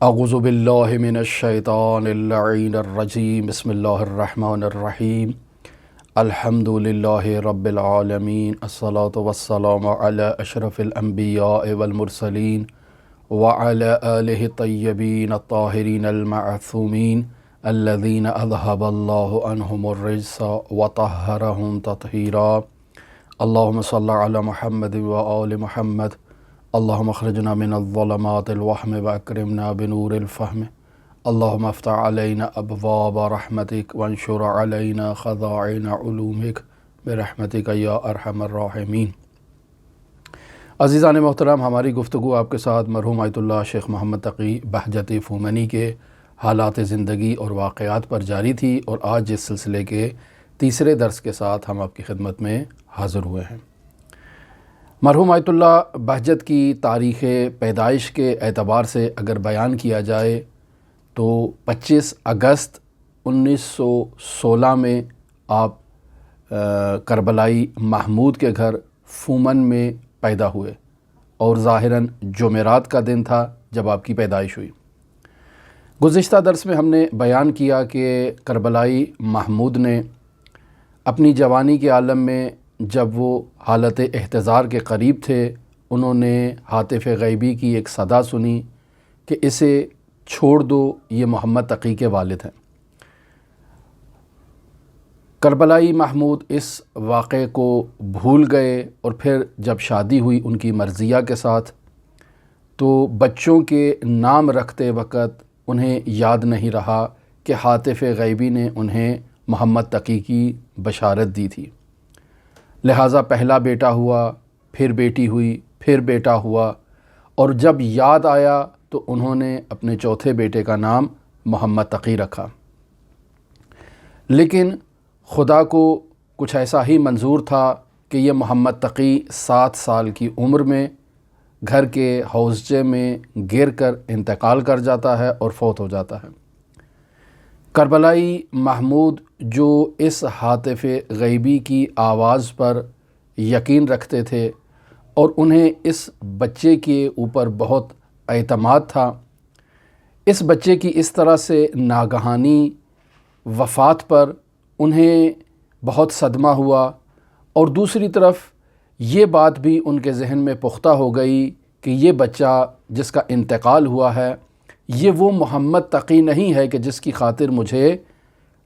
اعوذ باللہ من الشیطان اللعین الرجیم بسم اللہ الرحمن الرحیم الحمد للہ رب العالمین الصلاة والسلام علی اشرف الانبیاء والمرسلین وعلی آلہ الطیبین الطاہرین المعصومین الذین اذہب اللہ عنہم الرجس وطہرہم تطہیرا اللہم صلی علی محمد وآل محمد اللہم اخرجنا من الظلمات الوہم واکرمنا بنور الفہم اللہم افتح علینا ابواب رحمتک وانشر علینا خزائن علومک برحمتک یا ارحم الراحمین۔ عزیزان محترم، ہماری گفتگو آپ کے ساتھ مرحوم آیت اللہ شیخ محمد تقی بہجتی فومنی کے حالات زندگی اور واقعات پر جاری تھی، اور آج اس سلسلے کے تیسرے درس کے ساتھ ہم آپ کی خدمت میں حاضر ہوئے ہیں۔ مرحوم آیت اللہ بہجت کی تاریخ پیدائش کے اعتبار سے اگر بیان کیا جائے تو 25 اگست 1916 میں آپ کربلائی محمود کے گھر فومن میں پیدا ہوئے، اور ظاہراً جمعرات کا دن تھا جب آپ کی پیدائش ہوئی۔ گزشتہ درس میں ہم نے بیان کیا کہ کربلائی محمود نے اپنی جوانی کے عالم میں جب وہ حالت احتضار کے قریب تھے، انہوں نے ہاتف غیبی کی ایک صدا سنی کہ اسے چھوڑ دو، یہ محمد تقی کے والد ہیں۔ کربلائی محمود اس واقعے کو بھول گئے، اور پھر جب شادی ہوئی ان کی مرضیہ کے ساتھ، تو بچوں کے نام رکھتے وقت انہیں یاد نہیں رہا کہ ہاتف غیبی نے انہیں محمد تقی کی بشارت دی تھی، لہٰذا پہلا بیٹا ہوا، پھر بیٹی ہوئی، پھر بیٹا ہوا، اور جب یاد آیا تو انہوں نے اپنے چوتھے بیٹے کا نام محمد تقی رکھا۔ لیکن خدا کو کچھ ایسا ہی منظور تھا کہ یہ محمد تقی 7 سال کی عمر میں گھر کے حوضچے میں گر کر انتقال کر جاتا ہے اور فوت ہو جاتا ہے۔ کربلائی محمود جو اس ہاتف غیبی کی آواز پر یقین رکھتے تھے اور انہیں اس بچے کے اوپر بہت اعتماد تھا، اس بچے کی اس طرح سے ناگہانی وفات پر انہیں بہت صدمہ ہوا، اور دوسری طرف یہ بات بھی ان کے ذہن میں پختہ ہو گئی کہ یہ بچہ جس کا انتقال ہوا ہے یہ وہ محمد تقی نہیں ہے کہ جس کی خاطر مجھے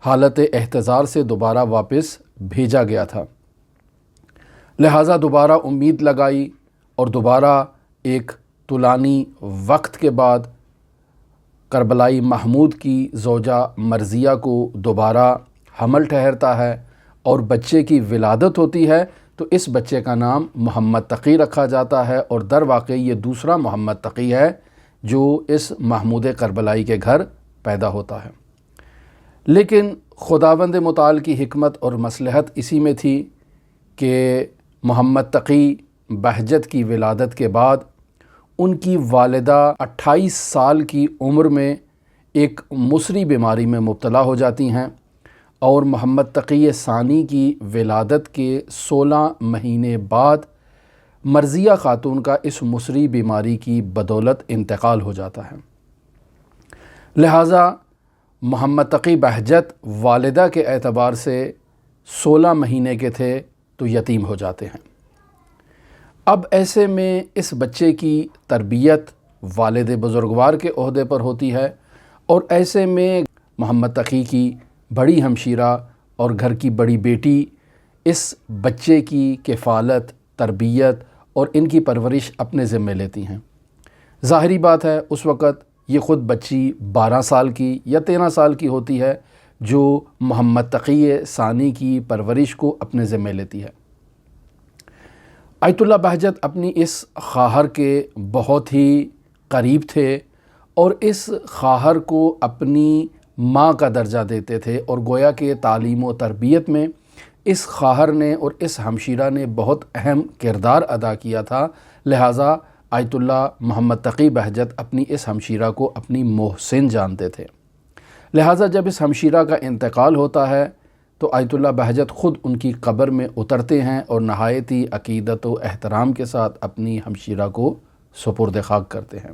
حالت احتضار سے دوبارہ واپس بھیجا گیا تھا۔ لہٰذا دوبارہ امید لگائی، اور دوبارہ ایک طولانی وقت کے بعد کربلائی محمود کی زوجہ مرضیہ کو دوبارہ حمل ٹھہرتا ہے اور بچے کی ولادت ہوتی ہے، تو اس بچے کا نام محمد تقی رکھا جاتا ہے، اور در واقع یہ دوسرا محمد تقی ہے جو اس محمود کربلائی کے گھر پیدا ہوتا ہے۔ لیکن خداوند متعال کی حکمت اور مصلحت اسی میں تھی کہ محمد تقی بہجت کی ولادت کے بعد ان کی والدہ 28 سال کی عمر میں ایک مصری بیماری میں مبتلا ہو جاتی ہیں، اور محمد تقی ثانی کی ولادت کے 16 مہینے بعد مرضیہ خاتون کا اس مصری بیماری کی بدولت انتقال ہو جاتا ہے۔ لہٰذا محمد تقی بہجت والدہ کے اعتبار سے 16 مہینے کے تھے تو یتیم ہو جاتے ہیں۔ اب ایسے میں اس بچے کی تربیت والد بزرگوار کے عہدے پر ہوتی ہے، اور ایسے میں محمد تقی کی بڑی ہمشیرہ اور گھر کی بڑی بیٹی اس بچے کی کفالت، تربیت اور ان کی پرورش اپنے ذمے لیتی ہیں۔ ظاہری بات ہے اس وقت یہ خود بچی 12 سال کی یا 13 سال کی ہوتی ہے جو محمد تقی ثانی کی پرورش کو اپنے ذمے لیتی ہے۔ آیت اللہ بہجت اپنی اس خواہر کے بہت ہی قریب تھے، اور اس خواہر کو اپنی ماں کا درجہ دیتے تھے، اور گویا کہ تعلیم و تربیت میں اس خواہر نے اور اس ہمشیرہ نے بہت اہم کردار ادا کیا تھا۔ لہٰذا آیت اللہ محمد تقی بہجت اپنی اس ہمشیرہ کو اپنی محسن جانتے تھے۔ لہٰذا جب اس ہمشیرہ کا انتقال ہوتا ہے تو آیت اللہ بہجت خود ان کی قبر میں اترتے ہیں، اور نہایت ہی عقیدت و احترام کے ساتھ اپنی ہمشیرہ کو سپرد خاک کرتے ہیں۔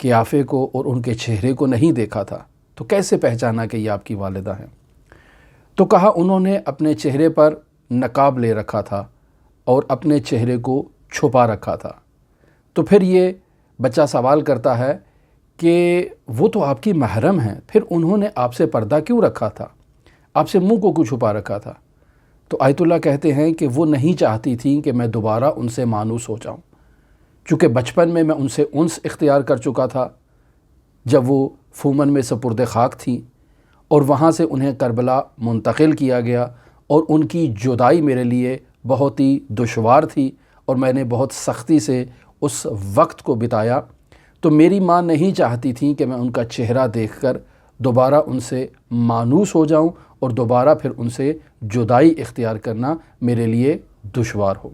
قیافے کو اور ان کے چہرے کو نہیں دیکھا تھا تو کیسے پہچانا کہ یہ آپ کی والدہ ہیں؟ تو کہا انہوں نے اپنے چہرے پر نقاب لے رکھا تھا اور اپنے چہرے کو چھپا رکھا تھا۔ تو پھر یہ بچہ سوال کرتا ہے کہ وہ تو آپ کی محرم ہیں، پھر انہوں نے آپ سے پردہ کیوں رکھا تھا؟ آپ سے منہ کو کیوں چھپا رکھا تھا؟ تو آیت اللہ کہتے ہیں کہ وہ نہیں چاہتی تھیں کہ میں دوبارہ ان سے مانوس ہو جاؤں، چونکہ بچپن میں ان سے انس اختیار کر چکا تھا جب وہ فومن میں سپرد خاک تھیں، اور وہاں سے انہیں کربلا منتقل کیا گیا، اور ان کی جدائی میرے لیے بہت ہی دشوار تھی اور میں نے بہت سختی سے اس وقت کو بتایا۔ تو میری ماں نہیں چاہتی تھیں کہ میں ان کا چہرہ دیکھ کر دوبارہ ان سے مانوس ہو جاؤں اور دوبارہ پھر ان سے جدائی اختیار کرنا میرے لیے دشوار ہو۔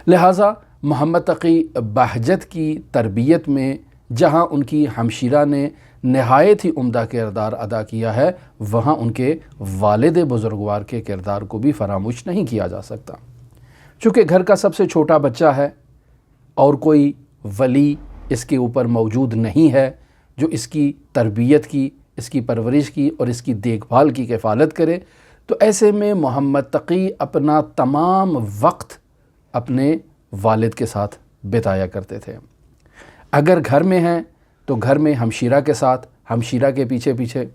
لہٰذا محمد تقی بہجت کی تربیت میں جہاں ان کی ہمشیرہ نے نہایت ہی عمدہ کردار ادا کیا ہے، وہاں ان کے والد بزرگوار کے کردار کو بھی فراموش نہیں کیا جا سکتا۔ چونکہ گھر کا سب سے چھوٹا بچہ ہے اور کوئی ولی اس کے اوپر موجود نہیں ہے جو اس کی تربیت کی، اس کی پرورش کی اور اس کی دیکھ بھال کی کفالت کرے، تو ایسے میں محمد تقی اپنا تمام وقت اپنے والد کے ساتھ بتایا کرتے تھے۔ اگر گھر میں ہیں تو گھر میں ہمشیرہ کے ساتھ، ہمشیرہ کے پیچھے پیچھے۔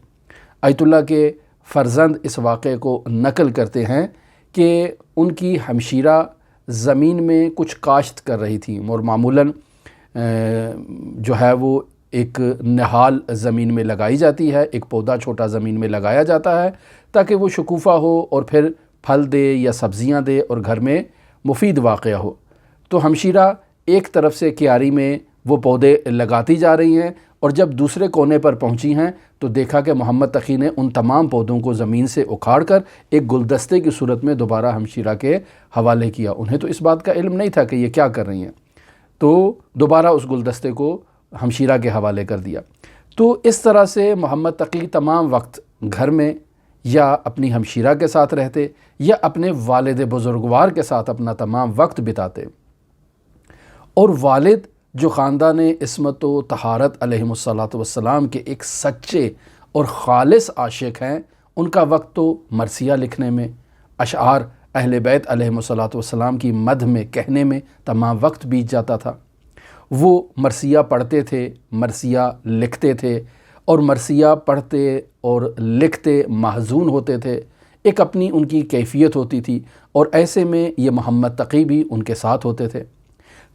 آیت اللہ کے فرزند اس واقعے کو نقل کرتے ہیں کہ ان کی ہمشیرہ زمین میں کچھ کاشت کر رہی تھیں، اور معمولاً جو ہے وہ ایک نہال زمین میں لگائی جاتی ہے، ایک پودا چھوٹا زمین میں لگایا جاتا ہے تاکہ وہ شکوفہ ہو اور پھر پھل دے یا سبزیاں دے اور گھر میں مفید واقعہ ہو۔ تو ہمشیرہ ایک طرف سے کیاری میں وہ پودے لگاتی جا رہی ہیں، اور جب دوسرے کونے پر پہنچی ہیں تو دیکھا کہ محمد تقی نے ان تمام پودوں کو زمین سے اکھاڑ کر ایک گلدستے کی صورت میں دوبارہ ہمشیرہ کے حوالے کیا۔ انہیں تو اس بات کا علم نہیں تھا کہ یہ کیا کر رہی ہیں، تو دوبارہ اس گلدستے کو ہمشیرہ کے حوالے کر دیا۔ تو اس طرح سے محمد تقی تمام وقت گھر میں یا اپنی ہمشیرہ کے ساتھ رہتے یا اپنے والد بزرگوار کے ساتھ اپنا تمام وقت بتاتے، اور والد جو خاندان عصمت و طہارت علیہم الصلاۃ والسلام کے ایک سچے اور خالص عاشق ہیں، ان کا وقت تو مرثیہ لکھنے میں، اشعار اہل بیت علیہم الصلاۃ والسلام کی مدح میں کہنے میں تمام وقت بیت جاتا تھا۔ وہ مرثیہ پڑھتے تھے، مرثیہ لکھتے تھے، اور مرثیہ پڑھتے اور لکھتے محزون ہوتے تھے، ایک اپنی ان کی کیفیت ہوتی تھی، اور ایسے میں یہ محمد تقی بھی ان کے ساتھ ہوتے تھے۔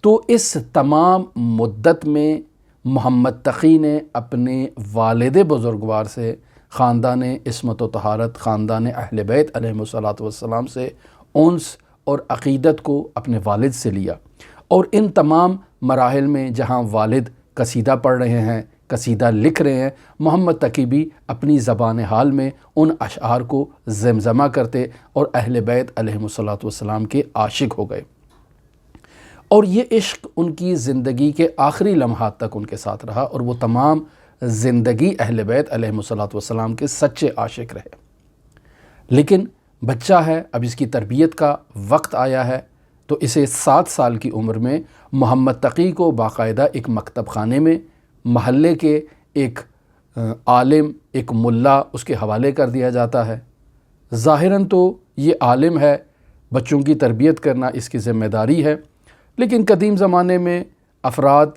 تو اس تمام مدت میں محمد تقی نے اپنے والد بزرگوار سے، خاندان عصمت و طہارت، خاندان اہل بیت علیہم الصلاۃ والسلام سے انس اور عقیدت کو اپنے والد سے لیا، اور ان تمام مراحل میں جہاں والد قصیدہ پڑھ رہے ہیں، قصیدہ لکھ رہے ہیں، محمد تقی بھی اپنی زبان حال میں ان اشعار کو زمزمہ کرتے اور اہل بیت علیہم الصلاۃ والسلام کے عاشق ہو گئے، اور یہ عشق ان کی زندگی کے آخری لمحات تک ان کے ساتھ رہا، اور وہ تمام زندگی اہل بیت علیہم الصلاۃ والسلام کے سچے عاشق رہے۔ لیکن بچہ ہے، اب اس کی تربیت کا وقت آیا ہے، تو اسے 7 سال کی عمر میں محمد تقی کو باقاعدہ ایک مکتب خانے میں محلے کے ایک عالم، ایک ملا اس کے حوالے کر دیا جاتا ہے۔ ظاہراً تو یہ عالم ہے، بچوں کی تربیت کرنا اس کی ذمہ داری ہے، لیکن قدیم زمانے میں افراد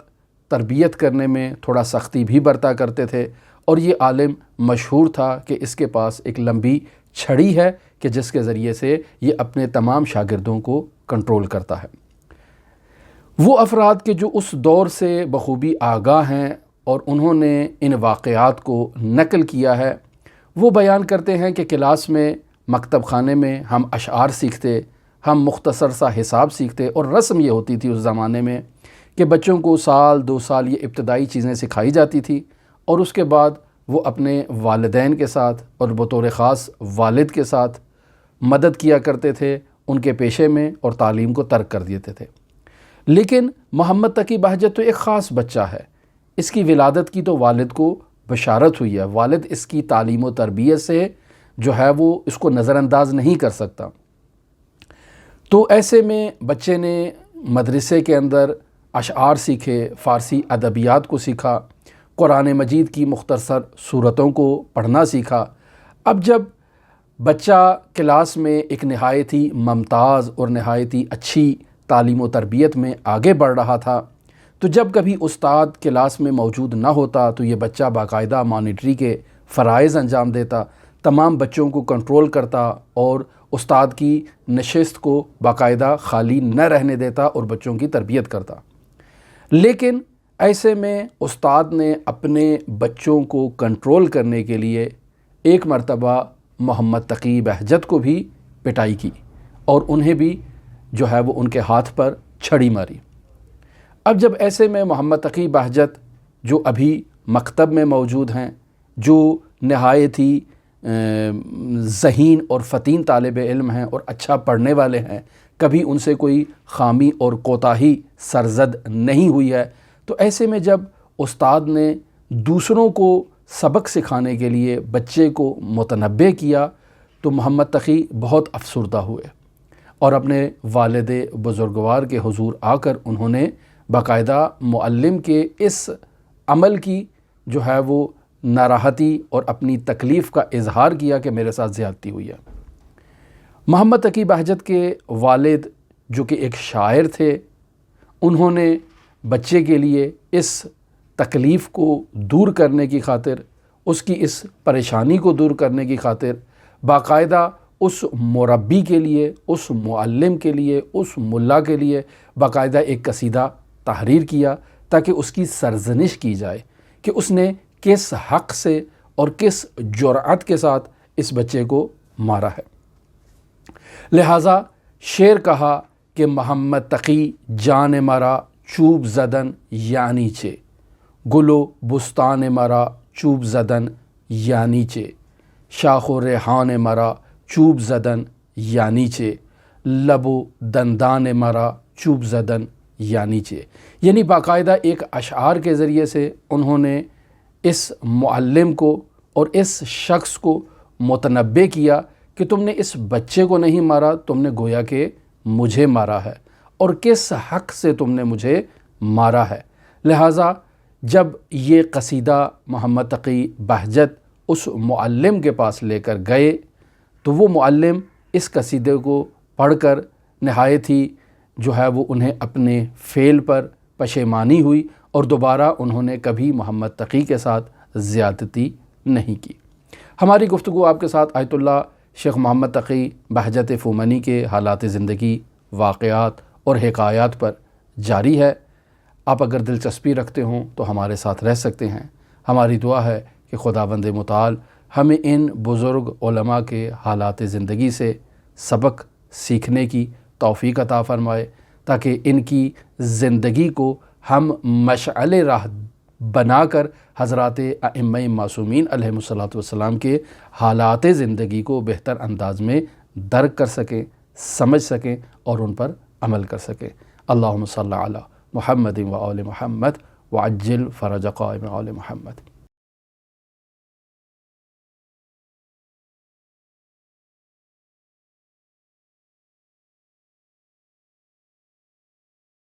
تربیت کرنے میں تھوڑا سختی بھی برتا کرتے تھے، اور یہ عالم مشہور تھا کہ اس کے پاس ایک لمبی چھڑی ہے کہ جس کے ذریعے سے یہ اپنے تمام شاگردوں کو کنٹرول کرتا ہے۔ وہ افراد کہ جو اس دور سے بخوبی آگاہ ہیں اور انہوں نے ان واقعات کو نقل کیا ہے، وہ بیان کرتے ہیں کہ کلاس میں، مکتب خانے میں ہم اشعار سیکھتے، ہم مختصر سا حساب سیکھتے، اور رسم یہ ہوتی تھی اس زمانے میں کہ بچوں کو 1-2 سال یہ ابتدائی چیزیں سکھائی جاتی تھی، اور اس کے بعد وہ اپنے والدین کے ساتھ اور بطور خاص والد کے ساتھ مدد کیا کرتے تھے ان کے پیشے میں، اور تعلیم کو ترک کر دیتے تھے۔ لیکن محمد تقی بہجت تو ایک خاص بچہ ہے، اس کی ولادت کی تو والد کو بشارت ہوئی ہے، والد اس کی تعلیم و تربیت سے جو ہے وہ اس کو نظر انداز نہیں کر سکتا۔ تو ایسے میں بچے نے مدرسے کے اندر اشعار سیکھے، فارسی ادبیات کو سیکھا، قرآن مجید کی مختصر صورتوں کو پڑھنا سیکھا۔ اب جب بچہ کلاس میں ایک نہایت ہی ممتاز اور نہایت ہی اچھی تعلیم و تربیت میں آگے بڑھ رہا تھا، تو جب کبھی استاد کلاس میں موجود نہ ہوتا تو یہ بچہ باقاعدہ مانیٹری کے فرائض انجام دیتا، تمام بچوں کو کنٹرول کرتا اور استاد کی نشست کو باقاعدہ خالی نہ رہنے دیتا اور بچوں کی تربیت کرتا۔ لیکن ایسے میں استاد نے اپنے بچوں کو کنٹرول کرنے کے لیے ایک مرتبہ محمد تقی بہجت کو بھی پٹائی کی اور انہیں بھی جو ہے وہ ان کے ہاتھ پر چھڑی ماری۔ اب جب ایسے میں محمد تقی بہجت جو ابھی مکتب میں موجود ہیں، جو نہایت ہی ذہین اور فطین طالب علم ہیں اور اچھا پڑھنے والے ہیں، کبھی ان سے کوئی خامی اور کوتاہی سرزد نہیں ہوئی ہے، تو ایسے میں جب استاد نے دوسروں کو سبق سکھانے کے لیے بچے کو متنبہ کیا تو محمد تقی بہت افسردہ ہوئے اور اپنے والد بزرگوار کے حضور آ کر انہوں نے باقاعدہ معلم کے اس عمل کی جو ہے وہ ناراحتی اور اپنی تکلیف کا اظہار کیا کہ میرے ساتھ زیادتی ہوئی ہے۔ محمد تقی بہجت کے والد جو کہ ایک شاعر تھے، انہوں نے بچے کے لیے اس تکلیف کو دور کرنے کی خاطر، اس کی اس پریشانی کو دور کرنے کی خاطر باقاعدہ اس مربی کے لیے، اس معلم کے لیے، اس ملا کے لیے باقاعدہ ایک قصیدہ تحریر کیا تاکہ اس کی سرزنش کی جائے کہ اس نے کس حق سے اور کس جرأت کے ساتھ اس بچے کو مارا ہے۔ لہٰذا شعر کہا کہ محمد تقی جان مرا چوب زدن یعنی چے، گل و بستان مرا چوب زدن یعنی چے، شاخ و ریحان مرا چوب زدن یعنی چے، لب و دندان مرا چوب زدن یعنی چے۔ یعنی باقاعدہ ایک اشعار کے ذریعے سے انہوں نے اس معلم کو اور اس شخص کو متنبہ کیا کہ تم نے اس بچے کو نہیں مارا، تم نے گویا کہ مجھے مارا ہے، اور کس حق سے تم نے مجھے مارا ہے۔ لہٰذا جب یہ قصیدہ محمد تقی بہجت اس معلم کے پاس لے کر گئے تو وہ معلم اس قصیدے کو پڑھ کر نہایت ہی جو ہے وہ انہیں اپنے فعل پر پشیمانی ہوئی اور دوبارہ انہوں نے کبھی محمد تقی کے ساتھ زیادتی نہیں کی۔ ہماری گفتگو آپ کے ساتھ آیت اللہ شیخ محمد تقی بہجت فومنی کے حالات زندگی، واقعات اور حکایات پر جاری ہے۔ آپ اگر دلچسپی رکھتے ہوں تو ہمارے ساتھ رہ سکتے ہیں۔ ہماری دعا ہے کہ خداوند متعال ہمیں ان بزرگ علماء کے حالات زندگی سے سبق سیکھنے کی توفیق عطا فرمائے تاکہ ان کی زندگی کو ہم مشعل راہ بنا کر حضرات ائمہ معصومین علیہم الصلاۃ والسلام کے حالات زندگی کو بہتر انداز میں درک کر سکیں، سمجھ سکیں اور ان پر عمل کر سکیں۔ اللہم صلی علی محمد و آل محمد وعجل فرج قائم آل محمد۔